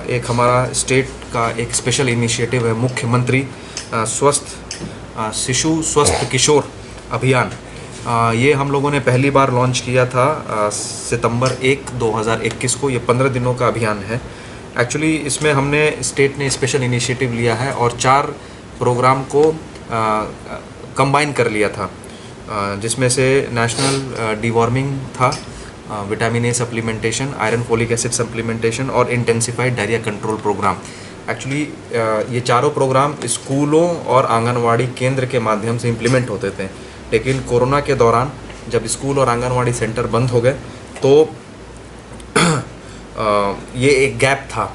एक हमारा स्टेट का एक स्पेशल इनिशिएटिव है मुख्यमंत्री स्वस्थ शिशु स्वस्थ किशोर अभियान। ये हम लोगों ने पहली बार लॉन्च किया था सितंबर 1, 2021 को। ये 15 दिनों का अभियान है। एक्चुअली इसमें हमने स्टेट ने स्पेशल इनिशिएटिव लिया है और 4 प्रोग्राम को कंबाइन कर लिया था, जिसमें से नेशनल डिवॉर्मिंग था, vitamin A supplementation, iron folic acid supplementation और intensified diarrhoea control programme. Actually ये चारों प्रोग्राम स्कूलों और आंगनवाड़ी केंद्र के माध्यम से इम्प्लीमेंट होते थे, लेकिन कोरोना के दौरान जब स्कूल और आंगनवाड़ी सेंटर बंद हो गए तो ये एक गैप था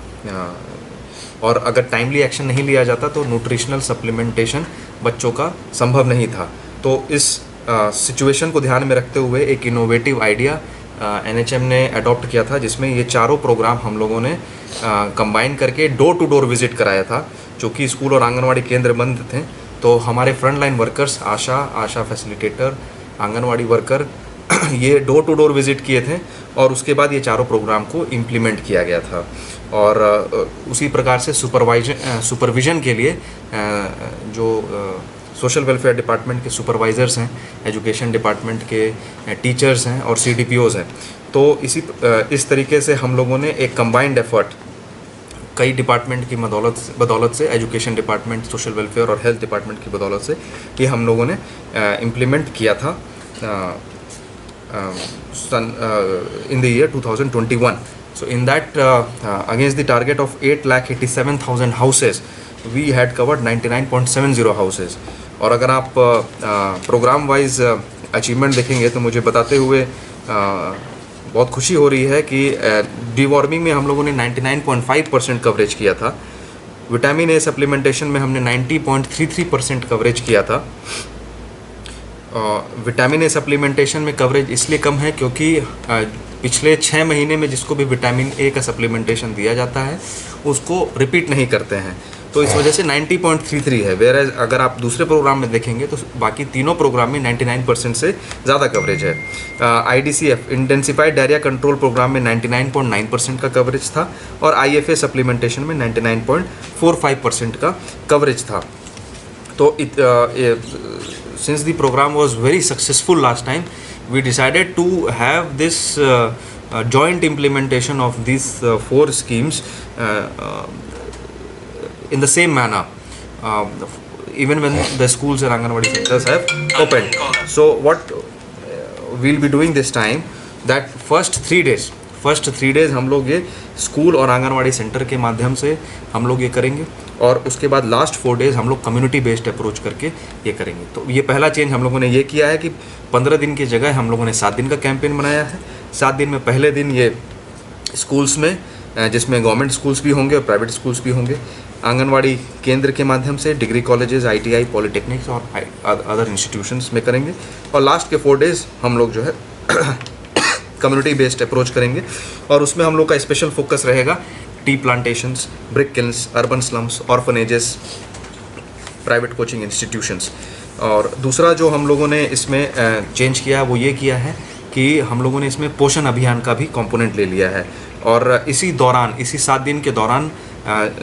और अगर टाइमली एक्शन नहीं लिया जाता तो न्यूट्रिशनल सप्लीमेंटेशन बच्चों का संभव नहीं था। तो इस सिचुएशन को ध्यान में रखते हुए एक इनोवेटिव आइडिया NHM ने अडॉप्ट किया था, जिसमें ये चारों प्रोग्राम हम लोगों ने कंबाइन करके डोर टू डोर विज़िट कराया था। चूँकि स्कूल और आंगनवाड़ी केंद्र बंद थे तो हमारे फ्रंट लाइन वर्कर्स आशा फैसिलिटेटर, आंगनवाड़ी वर्कर ये डोर टू डोर विज़िट किए थे और उसके बाद ये चारों प्रोग्राम को इम्प्लीमेंट किया गया था। और उसी प्रकार से सुपरविज़न के लिए जो सोशल वेलफेयर डिपार्टमेंट के सुपरवाइज़र्स हैं, एजुकेशन डिपार्टमेंट के टीचर्स हैं और CDPOs हैं। तो इस तरीके से हम लोगों ने एक कंबाइंड एफर्ट कई डिपार्टमेंट की बदौलत से, एजुकेशन डिपार्टमेंट, सोशल वेलफेयर और हेल्थ डिपार्टमेंट की बदौलत से ये हम लोगों ने इम्प्लीमेंट किया था in the year 2021. So in that against the target of 8,87,000 houses, we had covered 99.70 houses. और अगर आप प्रोग्राम वाइज अचीवमेंट देखेंगे तो मुझे बताते हुए बहुत खुशी हो रही है कि डिवॉर्मिंग में हम लोगों ने 99.5% कवरेज किया था। विटामिन ए सप्लीमेंटेशन में हमने 90.33% कवरेज किया था। विटामिन ए सप्लीमेंटेशन में कवरेज इसलिए कम है क्योंकि पिछले 6 महीने में जिसको भी विटामिन ए का सप्लीमेंटेशन दिया जाता है उसको रिपीट नहीं करते हैं, तो इस वजह से 90.33 है। वेयर अगर आप दूसरे प्रोग्राम में देखेंगे तो बाकी तीनों प्रोग्राम में 99% से ज़्यादा कवरेज है। IDCF intensified diarrhoea control programme में 99.9% का कवरेज था और IFA सप्लीमेंटेशन में 99.45% का कवरेज था। तो since the program was very successful last time, we decided to have this joint implementation of these 4 schemes in the same manner, even when the schools and Anganwadi centers have opened. So what we'll be doing this time, that first 3 days हम लोग ये school और anganwadi centre के माध्यम से हम लोग ये करेंगे और उसके बाद लास्ट 4 डेज़ हम लोग कम्युनिटी बेस्ड अप्रोच करके ये करेंगे। तो ये पहला चेंज हम लोगों ने ये किया है कि 15 दिन की जगह हम लोगों ने 7 दिन का कैंपेन बनाया है। 7 दिन में पहले दिन ये स्कूल्स में, जिसमें गवर्नमेंट स्कूल्स भी होंगे और प्राइवेट स्कूल्स भी होंगे, आंगनवाड़ी केंद्र के माध्यम से डिग्री कॉलेजेस, ITI, पॉलिटेक्निक्स और अदर इंस्टीट्यूशंस में करेंगे। और लास्ट के 4 डेज़ हम लोग जो है कम्युनिटी बेस्ड अप्रोच करेंगे और उसमें हम लोग का स्पेशल फोकस रहेगा tea plantations, brick kilns, urban slums, orphanages, private coaching institutions. और दूसरा जो हम लोगों ने इसमें चेंज किया वो ये किया है कि हम लोगों ने इसमें पोषण अभियान का भी कंपोनेंट ले लिया है और इसी 7 दिन के दौरान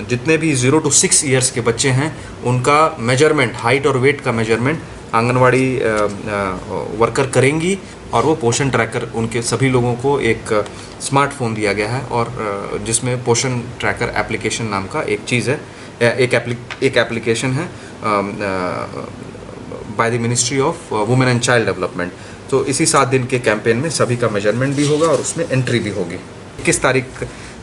जितने भी 0 to 6 ईयर्स के बच्चे हैं उनका मेजरमेंट, हाइट और वेट का मेजरमेंट आंगनवाड़ी वर्कर करेंगी और वो पोषण ट्रैकर, उनके सभी लोगों को एक स्मार्टफोन दिया गया है और जिसमें पोषण ट्रैकर एप्लीकेशन नाम का एक चीज़ है, एक एप्लीकेशन है by the ministry of women and child development. तो इसी 7 दिन के कैंपेन में सभी का मेजरमेंट भी होगा और उसमें एंट्री भी होगी। 21 तारीख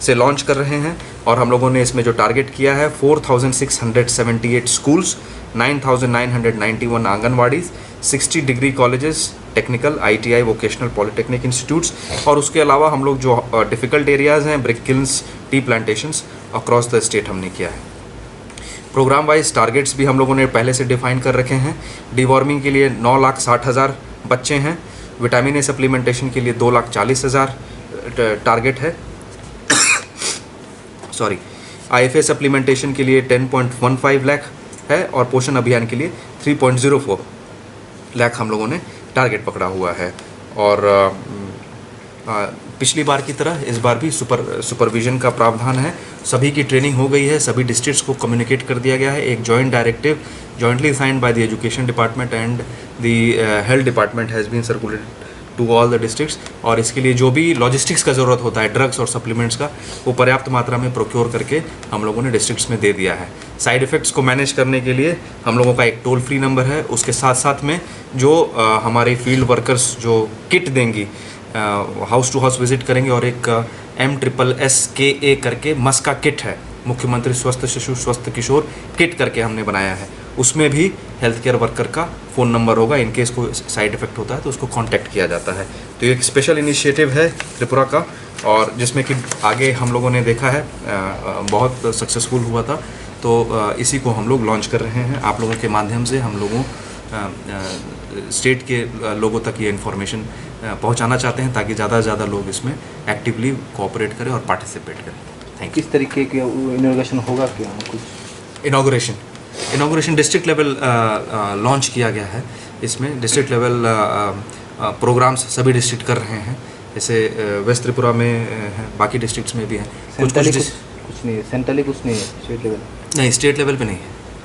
से लॉन्च कर रहे हैं और हम लोगों ने इसमें जो टारगेट किया है 4678 schools, 9991 anganwadis, 60 degree colleges, technical, ITI, vocational, polytechnic institutes और उसके अलावा हम लोग जो डिफ़िकल्ट एरियाज़ हैं, brick kilns, tea plantations across the state हमने किया है। प्रोग्राम वाइज टारगेट्स भी हम लोगों ने पहले से डिफाइन कर रखे हैं। डिवॉर्मिंग के लिए 9,60,000 बच्चे हैं, विटामिन ए सप्लीमेंटेशन के लिए 2,40,000 टारगेट है, सॉरी, IFA सप्लीमेंटेशन के लिए 10.15 लाख है और पोषण अभियान के लिए 3.04 लाख हम लोगों ने टारगेट पकड़ा हुआ है। और पिछली बार की तरह इस बार भी सुपरविजन का प्रावधान है। सभी की ट्रेनिंग हो गई है, सभी डिस्ट्रिक्ट्स को कम्युनिकेट कर दिया गया है। एक joint directive jointly signed by the education department and the health department has been circulated to all the districts. और इसके लिए जो भी लॉजिस्टिक्स का ज़रूरत होता है, ड्रग्स और सप्लीमेंट्स का, वो पर्याप्त मात्रा में प्रोक्योर करके हम लोगों ने डिस्ट्रिक्ट्स में दे दिया है। साइड इफ़ेक्ट्स को मैनेज करने के लिए हम लोगों का एक टोल फ्री नंबर है। उसके साथ साथ में जो हमारे फील्ड वर्कर्स जो किट देंगी, हाउस टू हाउस विजिट करेंगे, और एक MSSKA करके मस्का किट है, मुख्यमंत्री स्वस्थ शिशु स्वस्थ किशोर किट करके हमने बनाया है। उसमें भी हेल्थ केयर वर्कर का फ़ोन नंबर होगा, इन केस कोई साइड इफ़ेक्ट होता है तो उसको कांटेक्ट किया जाता है। तो ये एक स्पेशल इनिशिएटिव है त्रिपुरा का, और जिसमें कि आगे हम लोगों ने देखा है बहुत सक्सेसफुल हुआ था। तो इसी को हम लोग लॉन्च कर रहे हैं। आप लोगों के माध्यम से हम लोगों स्टेट के लोगों तक ये इन्फॉर्मेशन पहुंचाना चाहते हैं, ताकि ज़्यादा से ज़्यादा लोग इसमें एक्टिवली कोऑपरेट करें और पार्टिसिपेट करें। Thank you. किस तरीके के इनोवेशन होगा क्या कुछ? इनाग्रेशन डिस्ट्रिक्ट लेवल लॉन्च किया गया है। इसमें डिस्ट्रिक्ट लेवल प्रोग्राम्स सभी डिस्ट्रिक्ट कर रहे हैं। जैसे वेस्ट त्रिपुरा में है, बाकी डिस्ट्रिक्ट्स में भी हैं। कुछ नहीं है, सेंट्रली कुछ नहीं है, स्टेट लेवल? नहीं, स्टेट लेवल पे नहीं है।